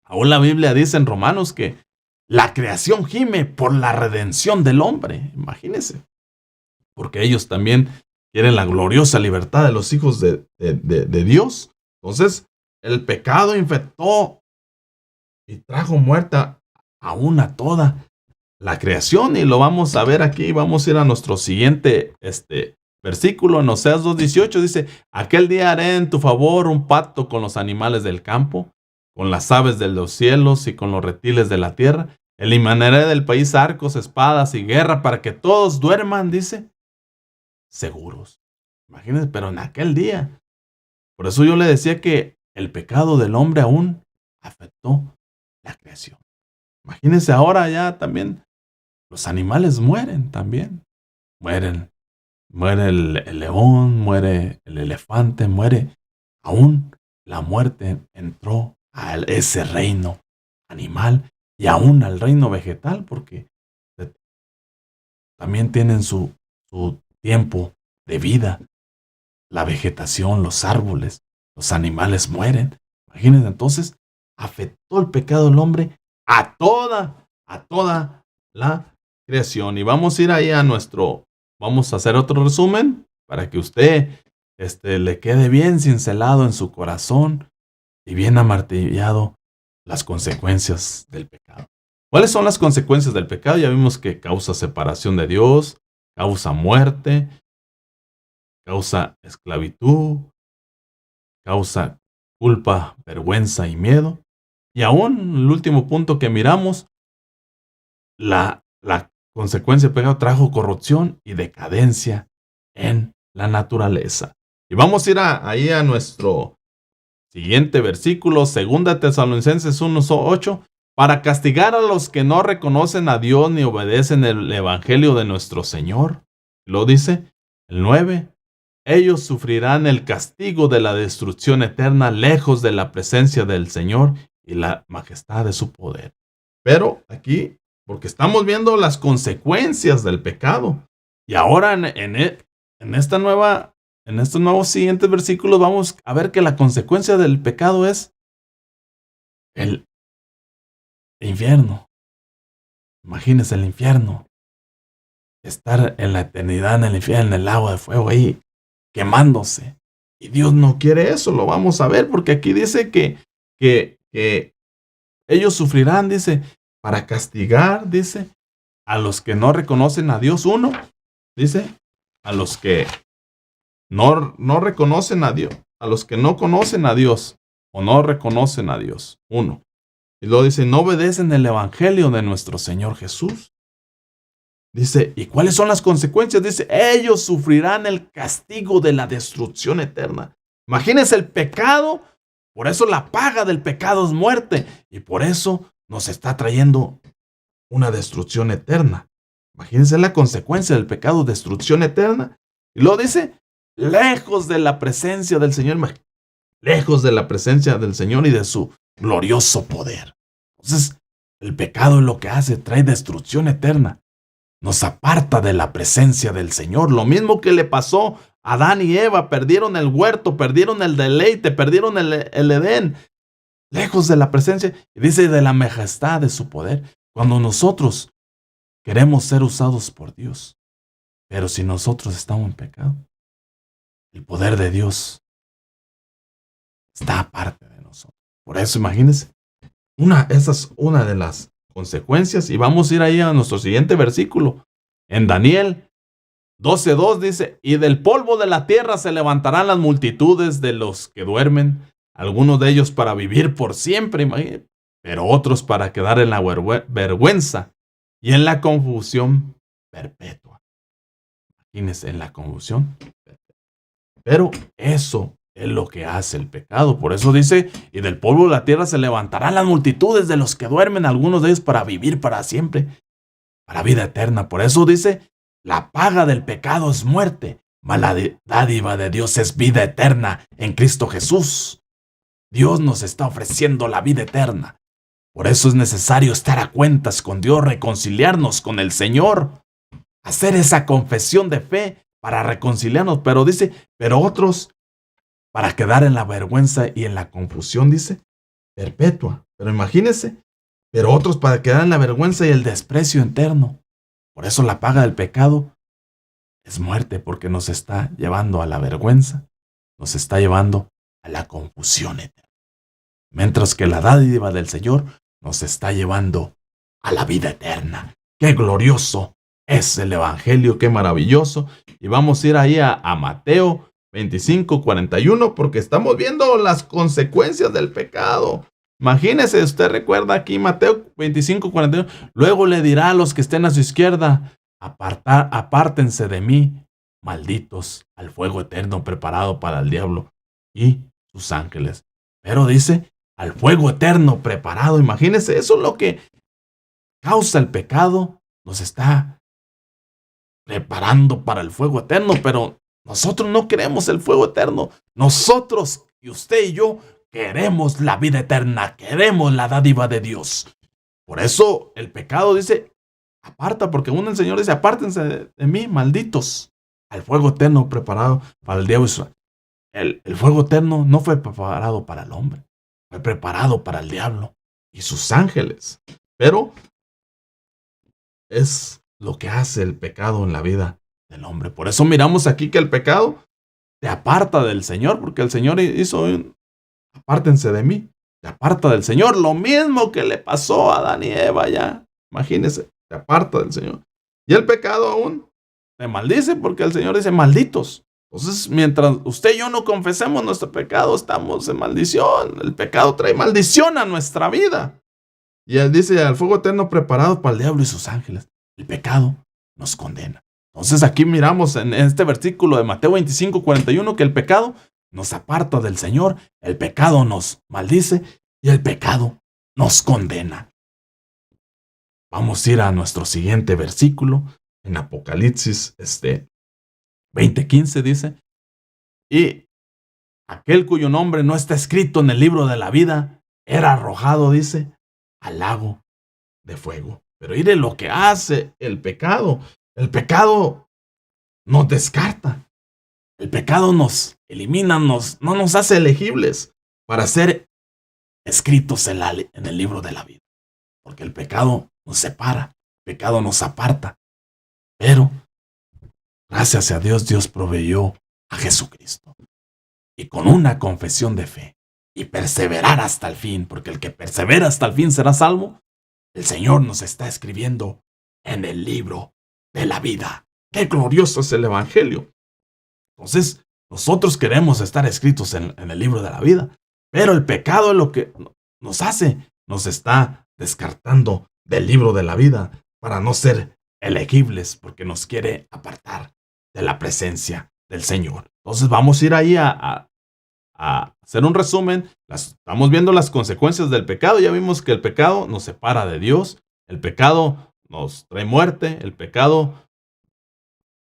aún la Biblia dice en Romanos que la creación gime por la redención del hombre. Imagínense. Porque ellos también quieren la gloriosa libertad de los hijos de Dios. Entonces, el pecado infectó y trajo muerte aún a toda la creación. Y lo vamos a ver aquí. Vamos a ir a nuestro siguiente versículo. En Oseas 2:18 dice, aquel día haré en tu favor un pacto con los animales del campo, con las aves de los cielos y con los reptiles de la tierra. Eliminaré del país arcos, espadas y guerra para que todos duerman, dice, seguros. Imagínense, pero en aquel día. Por eso yo le decía que el pecado del hombre aún afectó la creación. Imagínense ahora ya también los animales mueren también. Muere el león, muere el elefante, muere. Aún la muerte entró a ese reino animal y aún al reino vegetal, porque también tienen su tiempo de vida. La vegetación, los árboles, los animales mueren. Imagínense, entonces afectó el pecado del hombre a toda la creación. Y vamos a ir ahí vamos a hacer otro resumen para que usted le quede bien cincelado en su corazón y bien amartillado las consecuencias del pecado. ¿Cuáles son las consecuencias del pecado? Ya vimos que causa separación de Dios, causa muerte, causa esclavitud, causa culpa, vergüenza y miedo. Y aún el último punto que miramos, la consecuencia del pecado trajo corrupción y decadencia en la naturaleza. Y vamos a ir ahí a nuestro siguiente versículo, 2 Tesalonicenses 1:8, para castigar a los que no reconocen a Dios ni obedecen el evangelio de nuestro Señor. Lo dice el 9. Ellos sufrirán el castigo de la destrucción eterna lejos de la presencia del Señor y la majestad de su poder. Pero aquí, porque estamos viendo las consecuencias del pecado. Y ahora en estos nuevos siguientes versículos vamos a ver que la consecuencia del pecado es el infierno. Imagínense el infierno. Estar en la eternidad en el infierno, en el lago de fuego ahí, quemándose. Y Dios no quiere eso, lo vamos a ver, porque aquí dice que ellos sufrirán, dice, para castigar, dice, a los que no reconocen a Dios. Uno, dice, a los que no reconocen a Dios, a los que no conocen a Dios o no reconocen a Dios. Uno. Y luego dice, no obedecen el evangelio de nuestro Señor Jesús. Dice, ¿y cuáles son las consecuencias? Dice, ellos sufrirán el castigo de la destrucción eterna. Imagínense el pecado, por eso la paga del pecado es muerte, y por eso nos está trayendo una destrucción eterna. Imagínense la consecuencia del pecado, destrucción eterna. Y luego dice, lejos de la presencia del Señor, lejos de la presencia del Señor y de su glorioso poder. Entonces, el pecado es lo que hace, trae destrucción eterna. Nos aparta de la presencia del Señor. Lo mismo que le pasó a Adán y Eva. Perdieron el huerto, perdieron el deleite, perdieron el Edén. Lejos de la presencia, y dice, de la majestad de su poder. Cuando nosotros queremos ser usados por Dios, pero si nosotros estamos en pecado, el poder de Dios está aparte de nosotros. Por eso, imagínense, esa es una de las consecuencias. Y vamos a ir ahí a nuestro siguiente versículo. En Daniel 12:2 dice, y del polvo de la tierra se levantarán las multitudes de los que duermen, algunos de ellos para vivir por siempre, imagínense, pero otros para quedar en la vergüenza y en la confusión perpetua. Imagínense, en la confusión perpetua. Pero eso es lo que hace el pecado. Por eso dice, y del polvo de la tierra se levantarán las multitudes de los que duermen, algunos de ellos para vivir para siempre, para vida eterna. Por eso dice, la paga del pecado es muerte, mas la dádiva de Dios es vida eterna en Cristo Jesús. Dios nos está ofreciendo la vida eterna. Por eso es necesario estar a cuentas con Dios, reconciliarnos con el Señor, hacer esa confesión de fe para reconciliarnos. Pero dice, pero otros para quedar en la vergüenza y en la confusión, dice, perpetua. Pero imagínense, pero otros para quedar en la vergüenza y el desprecio eterno. Por eso la paga del pecado es muerte, porque nos está llevando a la vergüenza, nos está llevando a la confusión eterna. Mientras que la dádiva del Señor nos está llevando a la vida eterna. ¡Qué glorioso es el Evangelio! ¡Qué maravilloso! Y vamos a ir ahí a Mateo 25:41, porque estamos viendo las consecuencias del pecado. Imagínese, usted recuerda aquí Mateo 25:41, luego le dirá a los que estén a su izquierda, apártense de mí, malditos, al fuego eterno preparado para el diablo y sus ángeles. Pero dice, al fuego eterno preparado. Imagínese, eso es lo que causa el pecado, nos está preparando para el fuego eterno, pero nosotros no queremos el fuego eterno. Nosotros, y usted y yo, queremos la vida eterna, queremos la dádiva de Dios. Por eso el pecado dice, aparta, porque aún el Señor dice, apártense de mí, malditos, al fuego eterno preparado para el diablo. El fuego eterno no fue preparado para el hombre, fue preparado para el diablo y sus ángeles. Pero es lo que hace el pecado en la vida del hombre. Por eso miramos aquí que el pecado te aparta del Señor, porque el Señor hizo apártense de mí, te aparta del Señor. Lo mismo que le pasó a Adán y Eva ya. Imagínense, te aparta del Señor. Y el pecado aún te maldice, porque el Señor dice malditos. Entonces, mientras usted y yo no confesemos nuestro pecado, estamos en maldición. El pecado trae maldición a nuestra vida. Y él dice, al fuego eterno preparado para el diablo y sus ángeles. El pecado nos condena. Entonces aquí miramos en este versículo de Mateo 25:41 que el pecado nos aparta del Señor, el pecado nos maldice y el pecado nos condena. Vamos a ir a nuestro siguiente versículo en Apocalipsis 20:15 dice, y aquel cuyo nombre no está escrito en el libro de la vida era arrojado, dice, al lago de fuego. Pero mire lo que hace el pecado. El pecado nos descarta. El pecado nos elimina, no nos hace elegibles para ser escritos en el libro de la vida. Porque el pecado nos separa, el pecado nos aparta. Pero, gracias a Dios, Dios proveyó a Jesucristo. Y con una confesión de fe y perseverar hasta el fin, porque el que persevera hasta el fin será salvo, el Señor nos está escribiendo en el libro de la vida. ¡Qué glorioso es el Evangelio! Entonces, nosotros queremos estar escritos en el libro de la vida, pero el pecado es lo que nos hace, nos está descartando del libro de la vida para no ser elegibles, porque nos quiere apartar de la presencia del Señor. Entonces vamos a ir ahí a hacer un resumen. Estamos viendo las consecuencias del pecado. Ya vimos que el pecado nos separa de Dios, el pecado nos trae muerte, el pecado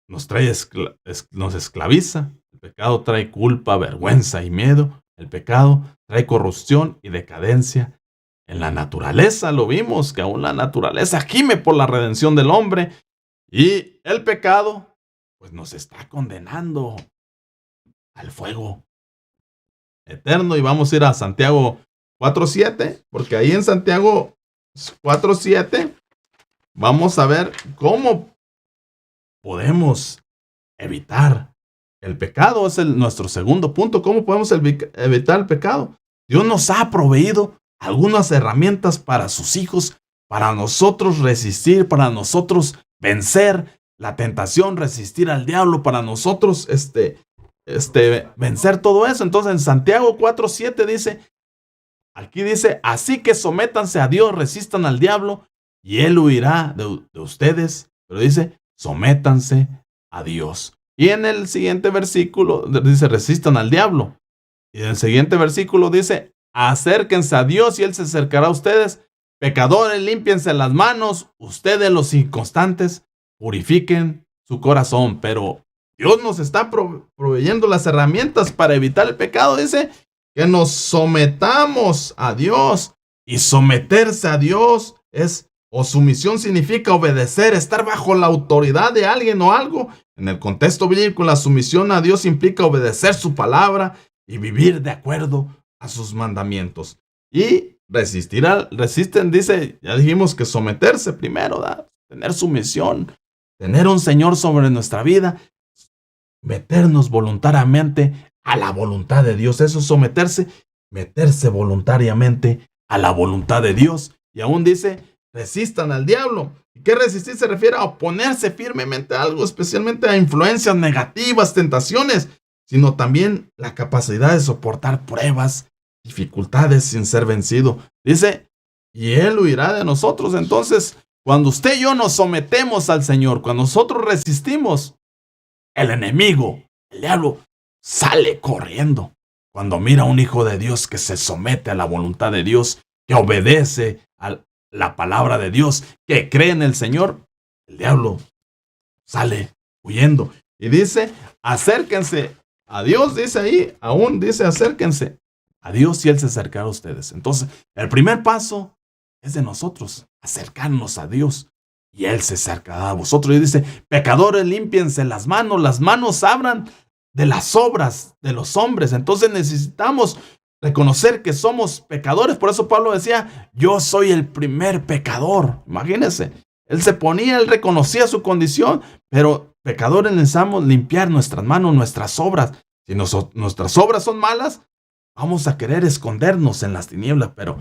nos esclaviza, el pecado trae culpa, vergüenza y miedo, el pecado trae corrupción y decadencia. En la naturaleza lo vimos, que aún la naturaleza gime por la redención del hombre, y el pecado pues nos está condenando al fuego eterno. Y vamos a ir a Santiago 4:7, porque ahí en Santiago 4:7 vamos a ver cómo podemos evitar el pecado. Es nuestro segundo punto. ¿Cómo podemos evitar el pecado? Dios nos ha proveído algunas herramientas para sus hijos, para nosotros resistir, para nosotros vencer la tentación, resistir al diablo, para nosotros vencer todo eso. Entonces en Santiago 4:7 dice, aquí dice, así que sométanse a Dios, resistan al diablo y él huirá de ustedes. Pero dice, sométanse a Dios. Y en el siguiente versículo dice, resistan al diablo. Y en el siguiente versículo dice, acérquense a Dios y él se acercará a ustedes. Pecadores, límpiense las manos. Ustedes los inconstantes, purifiquen su corazón. Pero Dios nos está proveyendo las herramientas para evitar el pecado. Dice que nos sometamos a Dios. Y someterse a Dios sumisión significa obedecer, estar bajo la autoridad de alguien o algo. En el contexto bíblico, la sumisión a Dios implica obedecer su palabra y vivir de acuerdo a sus mandamientos. Y resisten, dice, ya dijimos que someterse primero, tener sumisión, tener un Señor sobre nuestra vida, meternos voluntariamente a la voluntad de Dios. Eso es someterse, meterse voluntariamente a la voluntad de Dios. Y aún dice, resistan al diablo. ¿Y qué resistir? Se refiere a oponerse firmemente a algo, especialmente a influencias negativas, tentaciones, sino también la capacidad de soportar pruebas, dificultades sin ser vencido. Dice, y él huirá de nosotros. Entonces, cuando usted y yo nos sometemos al Señor, cuando nosotros resistimos, el enemigo, el diablo, sale corriendo. Cuando mira a un hijo de Dios que se somete a la voluntad de Dios, que obedece a la palabra de Dios, que cree en el Señor, el diablo sale huyendo. Y dice, acérquense a Dios, dice ahí, aún dice, acérquense a Dios y él se acercará a ustedes. Entonces, el primer paso es de nosotros, acercarnos a Dios y él se acercará a vosotros. Y dice, pecadores, límpiense las manos abran de las obras de los hombres. Entonces necesitamos reconocer que somos pecadores. Por eso Pablo decía, yo soy el primer pecador. Imagínense, él reconocía su condición, pero pecadores necesitamos limpiar nuestras manos, nuestras obras. Si nuestras obras son malas, vamos a querer escondernos en las tinieblas, pero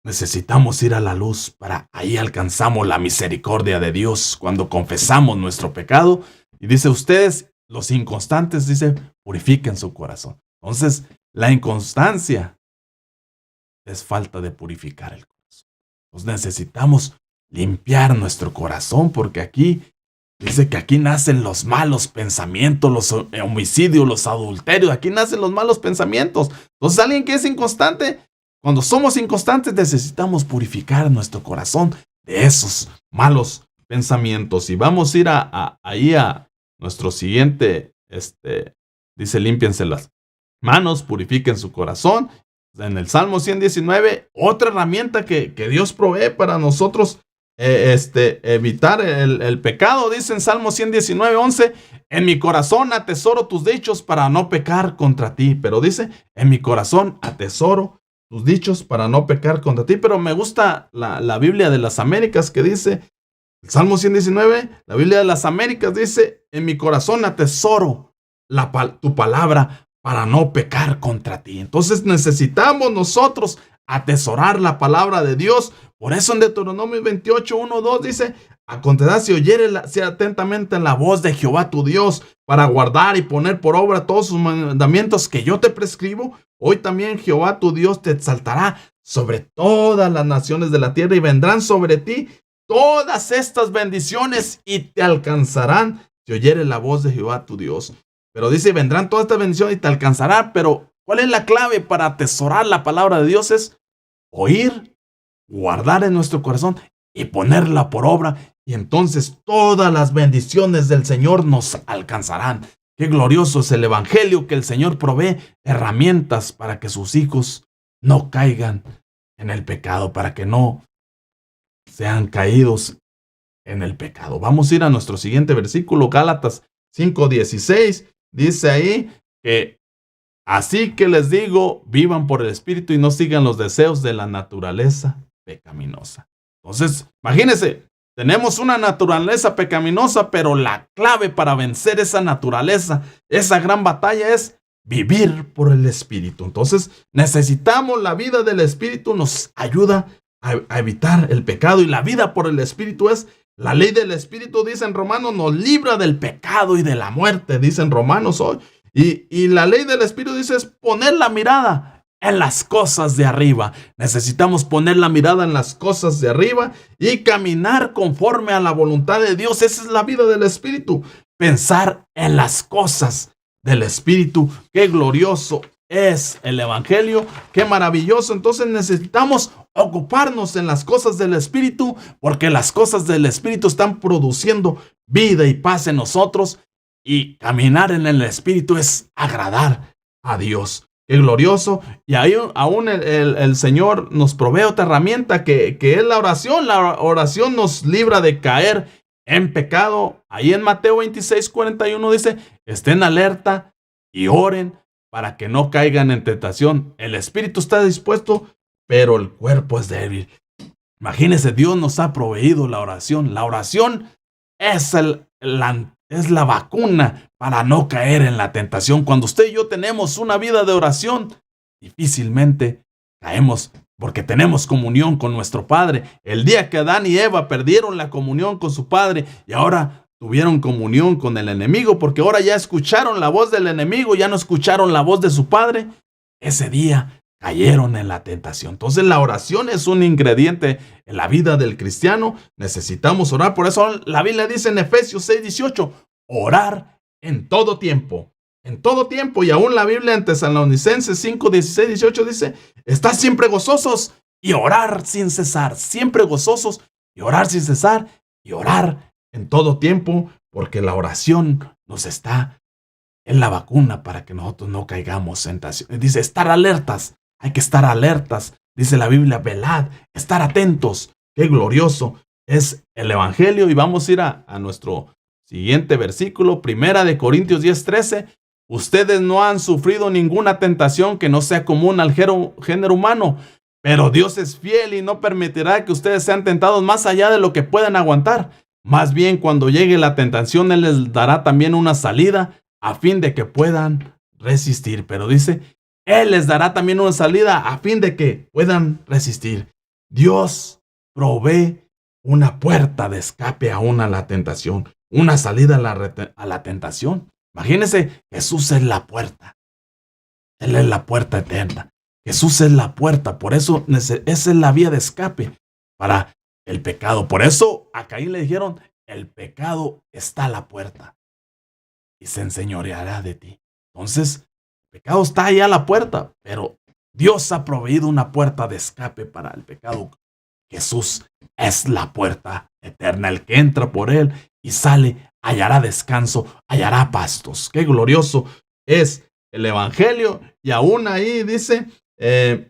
necesitamos ir a la luz. Para ahí alcanzamos la misericordia de Dios cuando confesamos nuestro pecado. Y dice, ustedes, los inconstantes, dice, purifiquen su corazón. Entonces, la inconstancia es falta de purificar el corazón. Entonces necesitamos limpiar nuestro corazón, porque aquí Dice que aquí nacen los malos pensamientos, los homicidios, los adulterios. Aquí nacen los malos pensamientos. Entonces, alguien que es inconstante, cuando somos inconstantes, necesitamos purificar nuestro corazón de esos malos pensamientos. Y vamos a ir ahí a nuestro siguiente, dice, límpiense las manos, purifiquen su corazón. En el Salmo 119, otra herramienta que Dios provee para nosotros evitar el pecado. Dice en Salmo 119:11, en mi corazón atesoro tus dichos para no pecar contra ti. Pero dice, en mi corazón atesoro tus dichos para no pecar contra ti. Pero me gusta la Biblia de las Américas, que dice, el Salmo 119, la Biblia de las Américas dice, en mi corazón atesoro tu palabra para no pecar contra ti. Entonces necesitamos nosotros atesorar la palabra de Dios. Por eso en Deuteronomio 28:1-2 dice, acontecerá si oyeres atentamente la voz de Jehová tu Dios, para guardar y poner por obra todos sus mandamientos que yo te prescribo, hoy también Jehová tu Dios te exaltará sobre todas las naciones de la tierra, y vendrán sobre ti todas estas bendiciones y te alcanzarán si oyeres la voz de Jehová tu Dios. Pero dice, vendrán todas estas bendiciones y te alcanzarán. Pero ¿cuál es la clave para atesorar la palabra de Dios? Es oír, guardar en nuestro corazón y ponerla por obra. Y entonces todas las bendiciones del Señor nos alcanzarán. Qué glorioso es el evangelio, que el Señor provee herramientas para que sus hijos no caigan en el pecado, para que no sean caídos en el pecado. Vamos a ir a nuestro siguiente versículo, Gálatas 5:16. Dice ahí que así que les digo, vivan por el Espíritu y no sigan los deseos de la naturaleza pecaminosa. Entonces, imagínense, tenemos una naturaleza pecaminosa, pero la clave para vencer esa naturaleza, esa gran batalla, es vivir por el Espíritu. Entonces, necesitamos la vida del Espíritu, nos ayuda a evitar el pecado, y la vida por el Espíritu es la ley del Espíritu, dice en Romanos, nos libra del pecado y de la muerte, dice en Romanos hoy. Y la ley del Espíritu dice es poner la mirada en las cosas de arriba. Necesitamos poner la mirada en las cosas de arriba y caminar conforme a la voluntad de Dios. Esa es la vida del Espíritu. Pensar en las cosas del Espíritu. Qué glorioso es el Evangelio. Qué maravilloso. Entonces necesitamos ocuparnos en las cosas del Espíritu, porque las cosas del Espíritu están produciendo vida y paz en nosotros. Y caminar en el Espíritu es agradar a Dios. Qué glorioso. Y ahí aún el Señor nos provee otra herramienta que es la oración. La oración nos libra de caer en pecado. Ahí en Mateo 26:41 dice, estén alerta y oren para que no caigan en tentación. El espíritu está dispuesto, pero el cuerpo es débil. Imagínense, Dios nos ha proveído la oración. La oración es la vacuna para no caer en la tentación. Cuando usted y yo tenemos una vida de oración, difícilmente caemos, porque tenemos comunión con nuestro Padre. El día que Adán y Eva perdieron la comunión con su Padre y ahora tuvieron comunión con el enemigo, porque ahora ya escucharon la voz del enemigo, ya no escucharon la voz de su Padre, ese día cayeron en la tentación. Entonces la oración es un ingrediente en la vida del cristiano. Necesitamos orar. Por eso la Biblia dice en Efesios 6:18, orar en todo tiempo. En todo tiempo. Y aún la Biblia en Tesalonicenses 5:16-18 dice, estad siempre gozosos y orar sin cesar. Siempre gozosos y orar sin cesar, y orar en todo tiempo, porque la oración es la vacuna para que nosotros no caigamos en tentación. Dice, estar alertas. Hay que estar alertas. Dice la Biblia, velad, estar atentos. Qué glorioso es el Evangelio. Y vamos a ir a nuestro siguiente versículo, 1 Corintios 10:13. Ustedes no han sufrido ninguna tentación que no sea común al género humano, pero Dios es fiel y no permitirá que ustedes sean tentados más allá de lo que puedan aguantar. Más bien, cuando llegue la tentación, Él les dará también una salida a fin de que puedan resistir. Pero dice, Él les dará también una salida a fin de que puedan resistir. Dios provee una puerta de escape aún a la tentación, una salida a la tentación. Imagínense, Jesús es la puerta. Él es la puerta eterna. Jesús es la puerta. Por eso esa es la vía de escape para el pecado. Por eso a Caín le dijeron, el pecado está a la puerta y se enseñoreará de ti. Entonces, el pecado está ahí a la puerta, pero Dios ha proveído una puerta de escape para el pecado. Jesús es la puerta eterna. El que entra por él y sale hallará descanso, hallará pastos. Qué glorioso es el evangelio. Y aún ahí dice, Él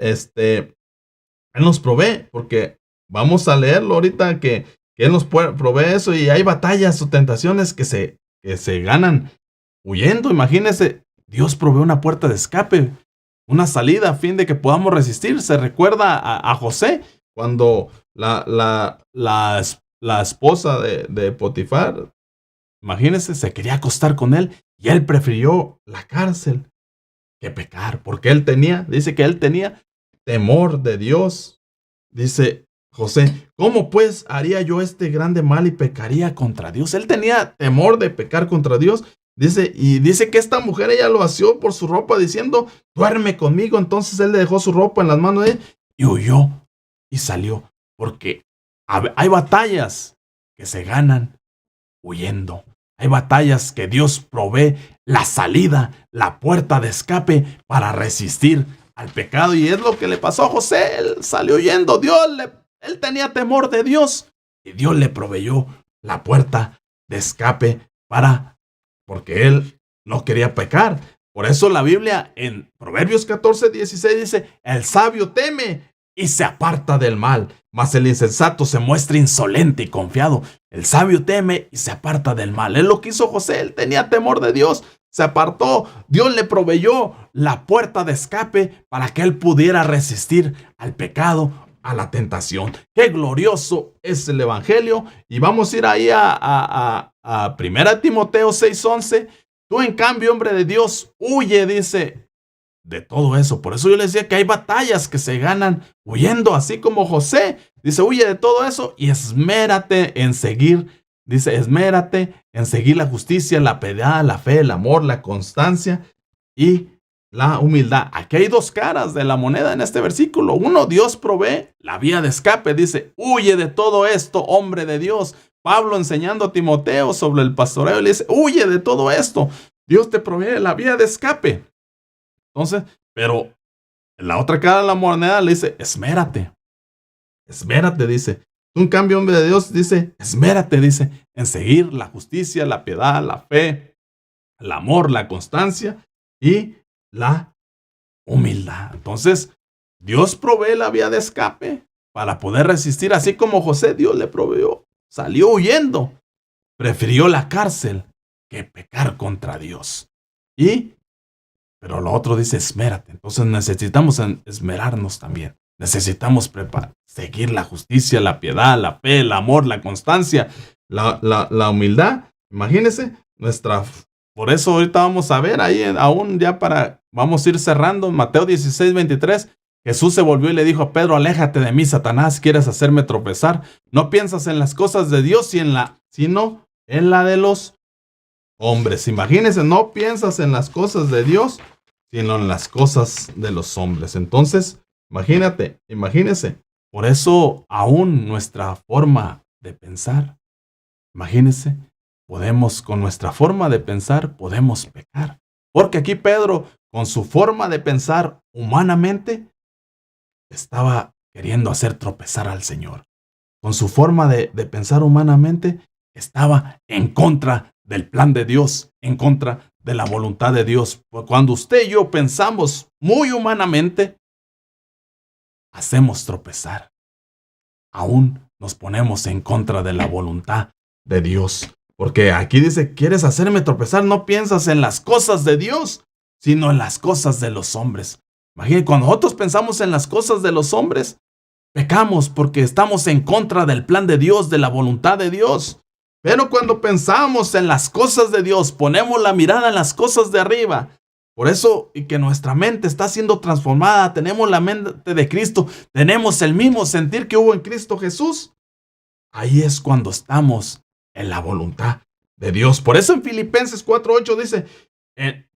nos provee, porque vamos a leerlo ahorita que Él nos provee eso, y hay batallas o tentaciones que se ganan huyendo. Imagínense, Dios provee una puerta de escape, una salida a fin de que podamos resistir. Se recuerda a José cuando la esposa de Potifar, imagínense, se quería acostar con él y él prefirió la cárcel que pecar, porque dice que él tenía temor de Dios. Dice José, ¿cómo pues haría yo este grande mal y pecaría contra Dios? Él tenía temor de pecar contra Dios. Dice que esta mujer, ella lo asió por su ropa diciendo, duerme conmigo. Entonces él le dejó su ropa en las manos de él y huyó y salió, porque hay batallas que se ganan huyendo. Hay batallas que Dios provee la salida, la puerta de escape para resistir al pecado. Y es lo que le pasó a José. Él salió huyendo. Él tenía temor de Dios y Dios le proveyó la puerta de escape porque él no quería pecar. Por eso la Biblia en Proverbios 14:16 dice, el sabio teme y se aparta del mal, mas el insensato se muestra insolente y confiado. El sabio teme y se aparta del mal. Es lo que hizo José. Él tenía temor de Dios, se apartó. Dios le proveyó la puerta de escape para que él pudiera resistir al pecado, a la tentación. Qué glorioso es el evangelio. Y vamos a ir ahí a 1 Timoteo 6:11. Tú, en cambio, hombre de Dios, huye, dice, de todo eso. Por eso yo les decía que hay batallas que se ganan huyendo, así como José. Dice, huye de todo eso y esmérate en seguir. Dice, esmérate en seguir la justicia, la piedad, la fe, el amor, la constancia y la humildad. Aquí hay dos caras de la moneda en este versículo. Uno, Dios provee la vía de escape. Dice, huye de todo esto, hombre de Dios. Pablo enseñando a Timoteo sobre el pastoreo, le dice, huye de todo esto. Dios te provee la vía de escape. Entonces, pero en la otra cara de la moneda le dice, esmérate, dice. Tú, en cambio, hombre de Dios, dice, esmérate, dice, en seguir la justicia, la piedad, la fe, el amor, la constancia y la humildad. Entonces, Dios provee la vía de escape para poder resistir, así como José, Dios le proveyó. Salió huyendo, prefirió la cárcel que pecar contra Dios. Pero lo otro dice, esmérate. Entonces necesitamos esmerarnos también. Necesitamos seguir la justicia, la piedad, la fe, el amor, la constancia, la humildad. Imagínense por eso ahorita vamos a ver ahí, vamos a ir cerrando. Mateo 16:23. Jesús se volvió y le dijo a Pedro, aléjate de mí, Satanás, ¿quieres hacerme tropezar? No piensas en las cosas de Dios, sino en la de los hombres. Imagínense, no piensas en las cosas de Dios, sino en las cosas de los hombres. Entonces, imagínense. Por eso, aún nuestra forma de pensar, imagínense, con nuestra forma de pensar, podemos pecar. Porque aquí Pedro, con su forma de pensar humanamente, estaba queriendo hacer tropezar al Señor. Con su forma de pensar humanamente, estaba en contra del plan de Dios, en contra de la voluntad de Dios. Cuando usted y yo pensamos muy humanamente, hacemos tropezar. Aún nos ponemos en contra de la voluntad de Dios. Porque aquí dice, ¿quieres hacerme tropezar? No piensas en las cosas de Dios, sino en las cosas de los hombres. Imagínate, cuando nosotros pensamos en las cosas de los hombres, pecamos porque estamos en contra del plan de Dios, de la voluntad de Dios. Pero cuando pensamos en las cosas de Dios, ponemos la mirada en las cosas de arriba. Por eso, y que nuestra mente está siendo transformada, tenemos la mente de Cristo, tenemos el mismo sentir que hubo en Cristo Jesús. Ahí es cuando estamos en la voluntad de Dios. Por eso en Filipenses 4:8 dice,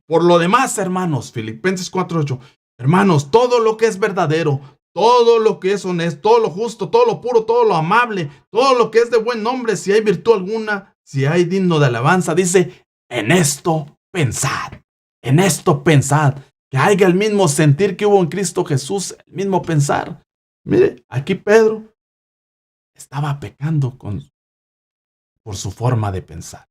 por lo demás, hermanos, Filipenses 4:8, hermanos, todo lo que es verdadero, todo lo que es honesto, todo lo justo, todo lo puro, todo lo amable, todo lo que es de buen nombre, si hay virtud alguna, si hay digno de alabanza, dice, en esto pensad, que haya el mismo sentir que hubo en Cristo Jesús, el mismo pensar. Mire, aquí Pedro estaba pecando por su forma de pensar.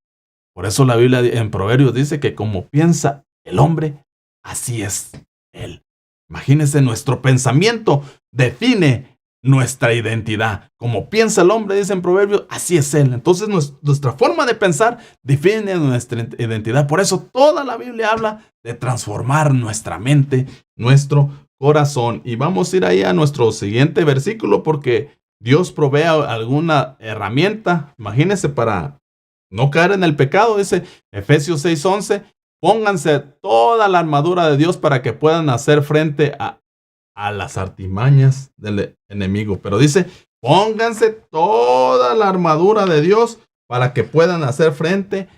Por eso la Biblia en Proverbios dice que como piensa el hombre, así es él. Imagínense, nuestro pensamiento define nuestra identidad. Como piensa el hombre, dice en Proverbios, así es él. Entonces nuestra forma de pensar define nuestra identidad. Por eso toda la Biblia habla de transformar nuestra mente, nuestro corazón. Y vamos a ir ahí a nuestro siguiente versículo porque Dios provee alguna herramienta, imagínense, para no caer en el pecado. Dice Efesios 6:11, pónganse toda la armadura de Dios para que puedan hacer frente a las artimañas del enemigo. Pero dice, pónganse toda la armadura de Dios para que puedan hacer frente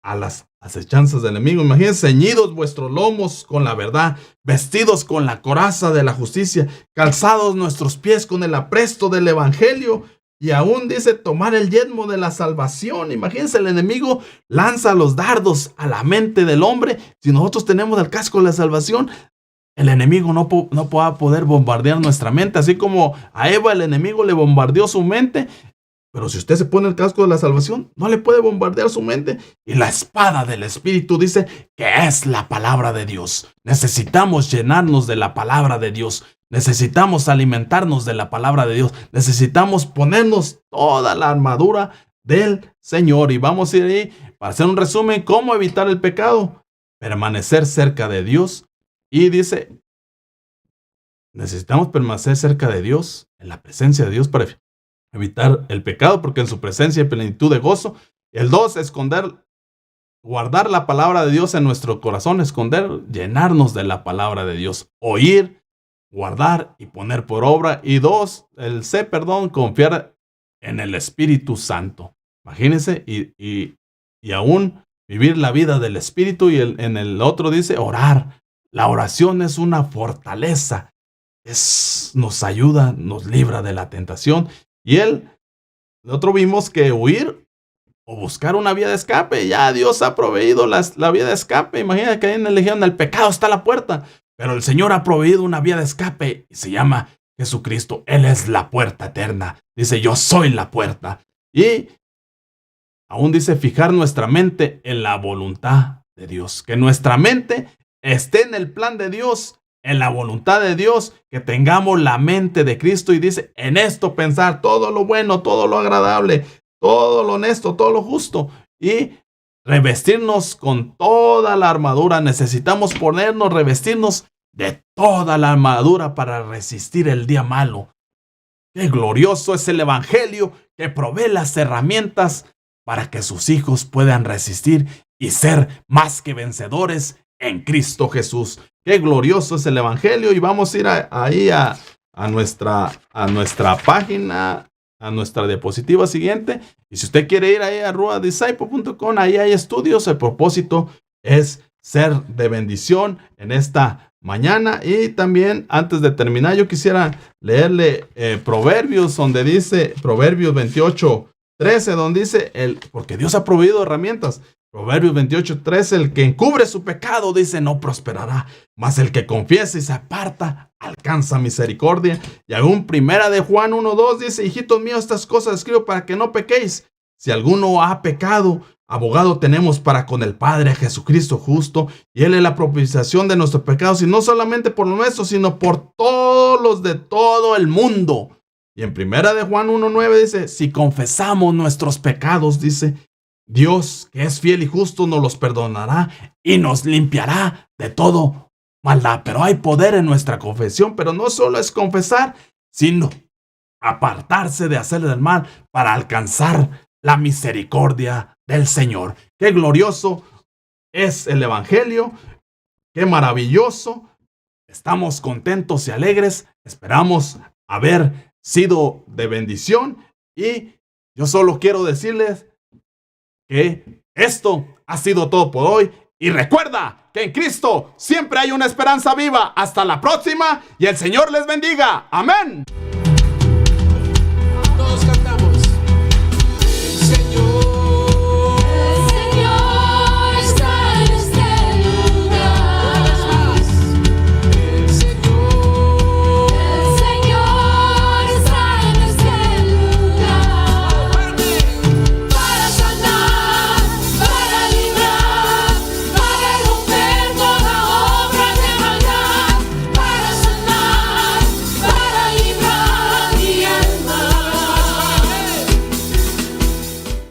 a las acechanzas del enemigo. Imagínense, ceñidos vuestros lomos con la verdad, vestidos con la coraza de la justicia, calzados nuestros pies con el apresto del evangelio, y aún dice tomar el yelmo de la salvación. Imagínense, el enemigo lanza los dardos a la mente del hombre. Si nosotros tenemos el casco de la salvación, el enemigo no va a poder bombardear nuestra mente, así como a Eva el enemigo le bombardeó su mente. Pero si usted se pone el casco de la salvación, no le puede bombardear su mente. Y la espada del Espíritu dice que es la palabra de Dios. Necesitamos llenarnos de la palabra de Dios. Necesitamos alimentarnos de la palabra de Dios. Necesitamos ponernos toda la armadura del Señor. Y vamos a ir ahí para hacer un resumen. ¿Cómo evitar el pecado? Permanecer cerca de Dios. Y dice, necesitamos permanecer cerca de Dios, en la presencia de Dios, para evitar el pecado, porque en su presencia hay plenitud de gozo. El 2, guardar la palabra de Dios en nuestro corazón, llenarnos de la palabra de Dios, oír, guardar y poner por obra. Y 2, confiar en el Espíritu Santo. Imagínense, y aún vivir la vida del Espíritu. Y en el otro dice orar. La oración es una fortaleza, nos ayuda, nos libra de la tentación. Y el otro vimos que huir o buscar una vía de escape. Ya Dios ha proveído la vía de escape. Imagina que ahí en el Legión el pecado está a la puerta, pero el Señor ha proveído una vía de escape y se llama Jesucristo. Él es la puerta eterna. Dice, yo soy la puerta. Y aún dice fijar nuestra mente en la voluntad de Dios. Que nuestra mente esté en el plan de Dios, en la voluntad de Dios, que tengamos la mente de Cristo. Y dice, en esto pensar, todo lo bueno, todo lo agradable, todo lo honesto, todo lo justo. Y revestirnos con toda la armadura. Necesitamos revestirnos de toda la armadura para resistir el día malo. Qué glorioso es el evangelio que provee las herramientas para que sus hijos puedan resistir y ser más que vencedores en Cristo Jesús. Qué glorioso es el evangelio. Y vamos a ir ahí a nuestra página, a nuestra diapositiva siguiente. Y si usted quiere ir ahí a ruadisciple.com, ahí hay estudios. El propósito es ser de bendición en esta mañana. Y también, antes de terminar, yo quisiera leerle Proverbios, donde dice, Proverbios 28:13, donde dice, porque Dios ha proveído herramientas. Proverbios 28:13, el que encubre su pecado, dice, no prosperará, mas el que confiesa y se aparta, alcanza misericordia. Y aún Primera de Juan 1:2 dice, hijitos míos, estas cosas escribo para que no pequéis. Si alguno ha pecado, abogado tenemos para con el Padre, a Jesucristo justo, y Él es la propiciación de nuestros pecados, y no solamente por los nuestros, sino por todos los de todo el mundo. Y en Primera de Juan 1:9 dice, si confesamos nuestros pecados, dice, Dios, que es fiel y justo, nos los perdonará y nos limpiará de todo maldad. Pero hay poder en nuestra confesión, pero no solo es confesar, sino apartarse de hacer el mal para alcanzar la misericordia del Señor. Qué glorioso es el evangelio, qué maravilloso. Estamos contentos y alegres. Esperamos haber sido de bendición. Y yo solo quiero decirles que esto ha sido todo por hoy. Y recuerda que en Cristo siempre hay una esperanza viva. Hasta la próxima y el Señor les bendiga. Amén.